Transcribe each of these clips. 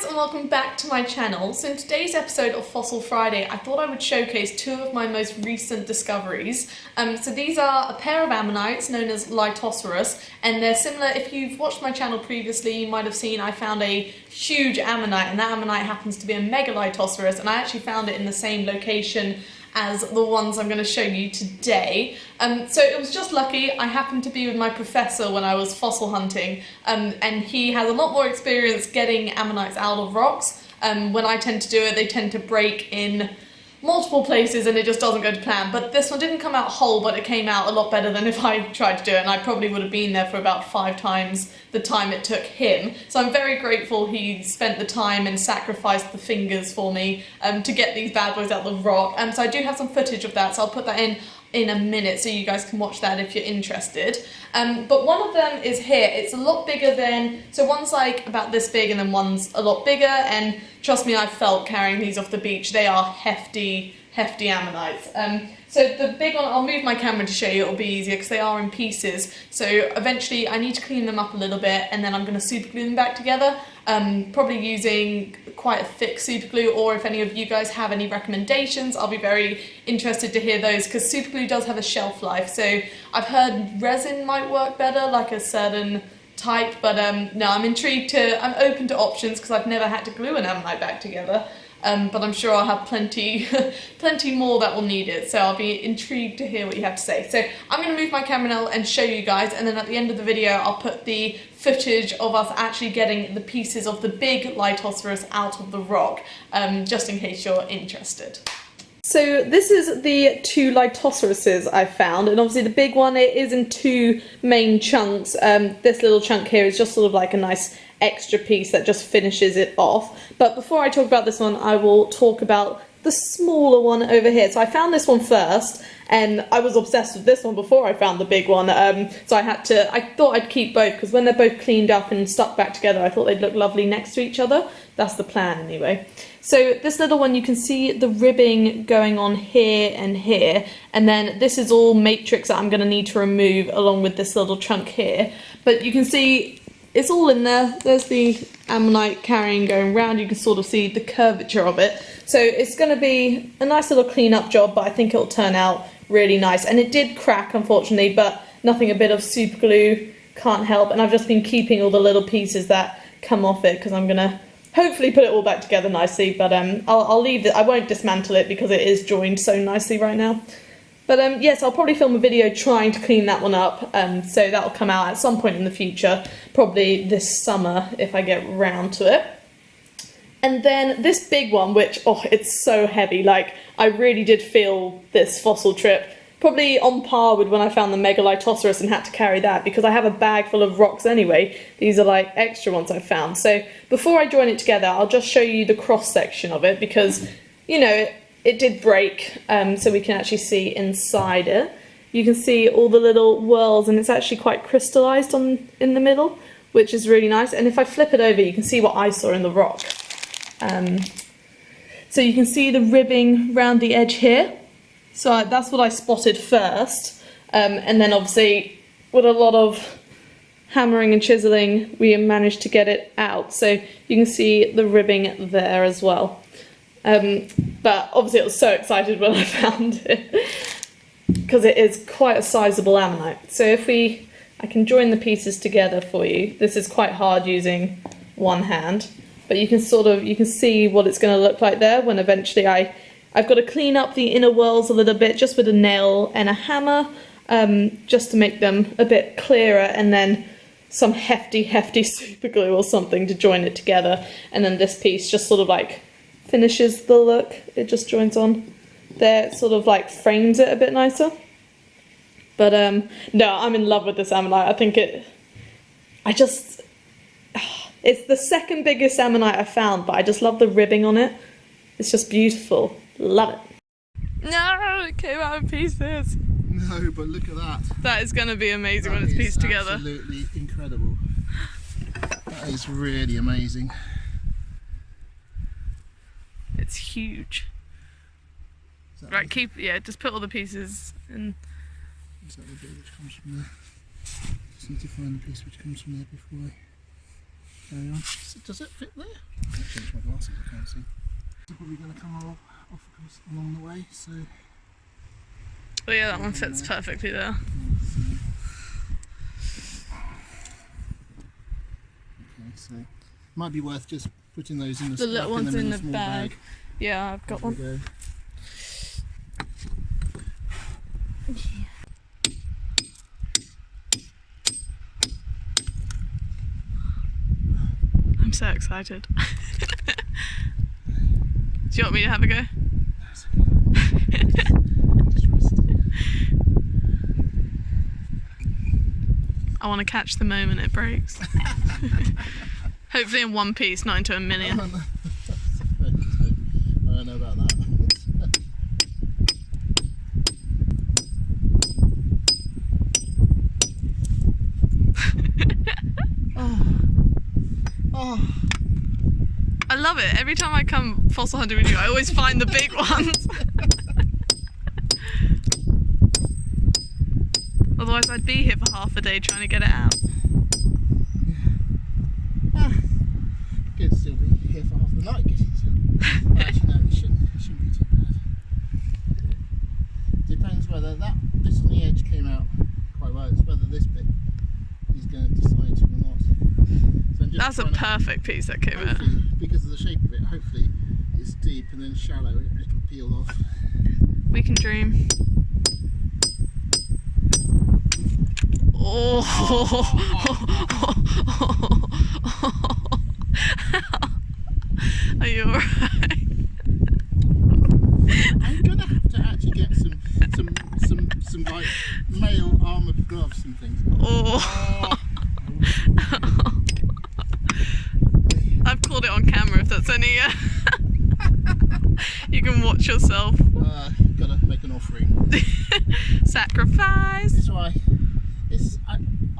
and welcome back to my channel. So in today's episode of Fossil Friday, I thought I would showcase two of my most recent discoveries. So these are a pair of ammonites known as Lithosaurus, and they're similar. If you've watched my channel previously, you might have seen I found a huge ammonite, and that ammonite happens to be a megalithosaurus, and I actually found it in the same location as the ones I'm going to show you today. So it was just lucky. I happened to be with my professor when I was fossil hunting, and he has a lot more experience getting ammonites out of rocks. When I tend to do it, they tend to break in multiple places and it just doesn't go to plan. But this one didn't come out whole, but it came out a lot better than if I tried to do it, and I probably would have been there for about 5 times the time it took him. So I'm very grateful he spent the time and sacrificed the fingers for me to get these bad boys out of the rock. So I do have some footage of that, so I'll put that in a minute so you guys can watch that if you're interested. But one of them is here. It's a lot bigger than, so one's like about this big and then one's a lot bigger, and trust me, I've felt carrying these off the beach. They are hefty ammonites. So the big one, I'll move my camera to show you, it'll be easier because they are in pieces. So eventually I need to clean them up a little bit, and then I'm going to super glue them back together, probably using quite a thick super glue, or if any of you guys have any recommendations, I'll be very interested to hear those, because super glue does have a shelf life. So I've heard resin might work better, like a certain type, but no, I'm open to options because I've never had to glue an ammonite back together. But I'm sure I'll have plenty more that will need it, so I'll be intrigued to hear what you have to say. So I'm going to move my camera now and show you guys, and then at the end of the video I'll put the footage of us actually getting the pieces of the big Lithosaurus out of the rock, just in case you're interested. So this is the two Lithosauruses I found, and obviously the big one, it is in 2 main chunks. This little chunk here is just sort of like a nice extra piece that just finishes it off. But before I talk about this one, I will talk about the smaller one over here. So I found this one first, and I was obsessed with this one before I found the big one. So I thought I'd keep both, because when they're both cleaned up and stuck back together, I thought they'd look lovely next to each other. That's the plan anyway. So this little one, you can see the ribbing going on here and here, and then this is all matrix that I'm going to need to remove along with this little chunk here. But you can see it's all in there. There's the ammonite carrying going round. You can sort of see the curvature of it. So it's going to be a nice little clean up job, but I think it'll turn out really nice. And it did crack, unfortunately, but nothing a bit of super glue can't help. And I've just been keeping all the little pieces that come off it, because I'm going to hopefully put it all back together nicely. But I'll leave it. I won't dismantle it because it is joined so nicely right now. But yes, I'll probably film a video trying to clean that one up, so that'll come out at some point in the future, probably this summer if I get round to it. And then this big one, which, oh, it's so heavy, like, I really did feel this fossil trip, probably on par with when I found the Megalithosaurus and had to carry that, because I have a bag full of rocks anyway. These are like extra ones I found. So before I join it together, I'll just show you the cross section of it, because, you know, it did break, so we can actually see inside it. You can see all the little whorls, and it's actually quite crystallized in the middle, which is really nice. And if I flip it over, you can see what I saw in the rock. So you can see the ribbing round the edge here. So that's what I spotted first, and then obviously with a lot of hammering and chiseling, we managed to get it out. So you can see the ribbing there as well. But obviously I was so excited when I found it, because it is quite a sizable ammonite. So if I can join the pieces together for you. This is quite hard using one hand, but you can see what it's going to look like there when eventually I've got to clean up the inner whorls a little bit, just with a nail and a hammer, just to make them a bit clearer, and then some hefty super glue or something to join it together. And then this piece just sort of like finishes the look. It just joins on there, it sort of like frames it a bit nicer. But no, I'm in love with this ammonite. I think it's the second biggest ammonite I found, but I just love the ribbing on it. It's just beautiful. Love it. No, it came out in pieces. No, but look at that. That is going to be amazing when it's pieced together. Absolutely incredible. That is really amazing. It's huge. Right, just put all the pieces in. Is that the bit which comes from there? Just need to find the piece which comes from there before I carry on. Does it fit there? change my glasses, I can't see. They're probably going to come off along the way, so... Oh yeah, that one fits perfectly there. Okay, so might be worth just putting those in the little ones in the small bag. Yeah, I've got one. Go. I'm so excited. Do you want me to have a go? I want to catch the moment it breaks. Hopefully in one piece, not into a million. I don't know about that. Oh. I love it. Every time I come fossil hunting with you, I always find the big ones. Otherwise I'd be here for half a day trying to get it out. Could still be here for half the night getting to. Actually, no, it shouldn't be too bad. Depends whether that bit on the edge came out quite well. It's whether this bit is going to decide to or not. So I'm just That's a perfect piece that came out. Because of the shape of it, hopefully it's deep and then shallow, it'll peel off. We can dream. Oh! Are you alright? I'm gonna have to actually get some like male armoured gloves and things. Oh! I've caught it on camera if that's any. You can watch yourself. Gotta make an offering. Sacrifice. That's why.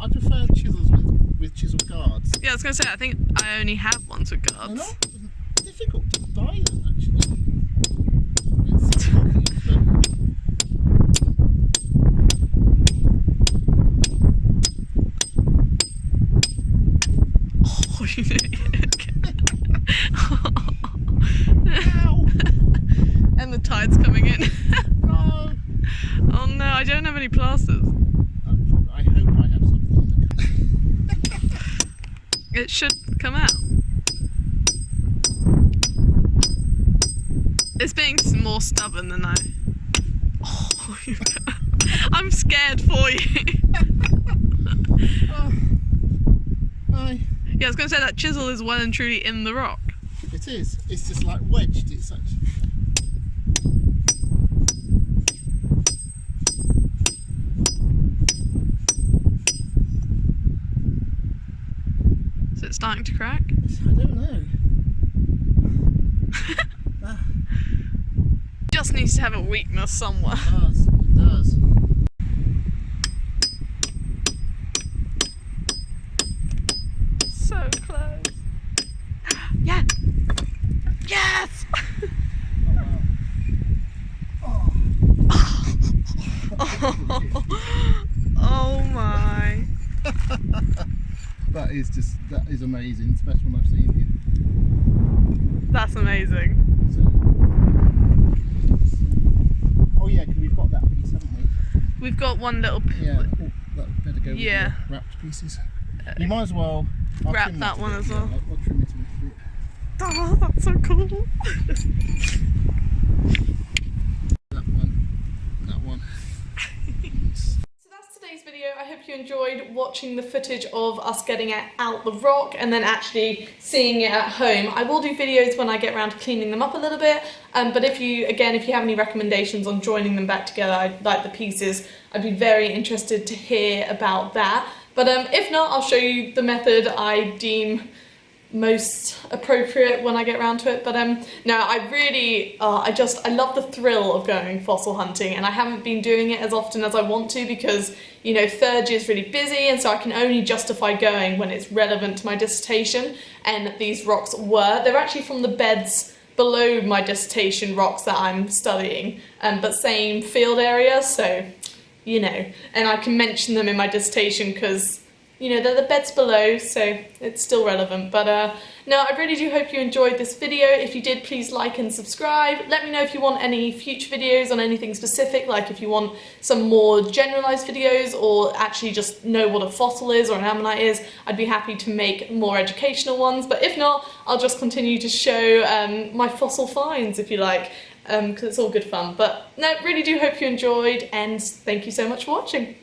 I prefer chisels with chisel guards. Yeah, I was gonna say I think I only have ones with guards. They're not difficult to buy them actually. It's so obvious, but... Oh, you idiot. Ow! And the tide's coming in. No! Oh no, I don't have any plasters. I hope I have something in the It should come out. It's being more stubborn than I... Oh, I'm scared for you. Oh. Aye. Yeah, I was going to say that chisel is well and truly in the rock. It is. It's just like wedged. It's such... Is it starting to crack? I don't know. Just needs to have a weakness somewhere. It does. So close. Yeah! Yes! Oh, wow. Oh my. That is amazing. It's the best one I've seen here. That's amazing. Oh yeah, because we've got that piece, haven't we? We've got one little... Yeah, that better go with Yeah. the wrapped pieces. You might as well... I'll Wrap trim that one a bit, as well. Yeah, I'll trim it a bit. Oh, that's so cool. That one. So that's today's video. I hope you enjoyed watching the footage of us getting it out the rock and then actually seeing it at home. I will do videos when I get around to cleaning them up a little bit, but if you have any recommendations on joining them back together, like the pieces, I'd be very interested to hear about that. But if not, I'll show you the method I deem most appropriate when I get around to it. But no, I really I love the thrill of going fossil hunting, and I haven't been doing it as often as I want to because, you know, third year is really busy, and so I can only justify going when it's relevant to my dissertation. And these rocks they're actually from the beds below my dissertation rocks that I'm studying, but same field area, so you know, and I can mention them in my dissertation because you know, they're the beds below, so it's still relevant. But no, I really do hope you enjoyed this video. If you did, please like and subscribe. Let me know if you want any future videos on anything specific, like if you want some more generalized videos or actually just know what a fossil is or an ammonite is. I'd be happy to make more educational ones, but if not, I'll just continue to show my fossil finds, if you like, because it's all good fun. But no, really do hope you enjoyed, and thank you so much for watching.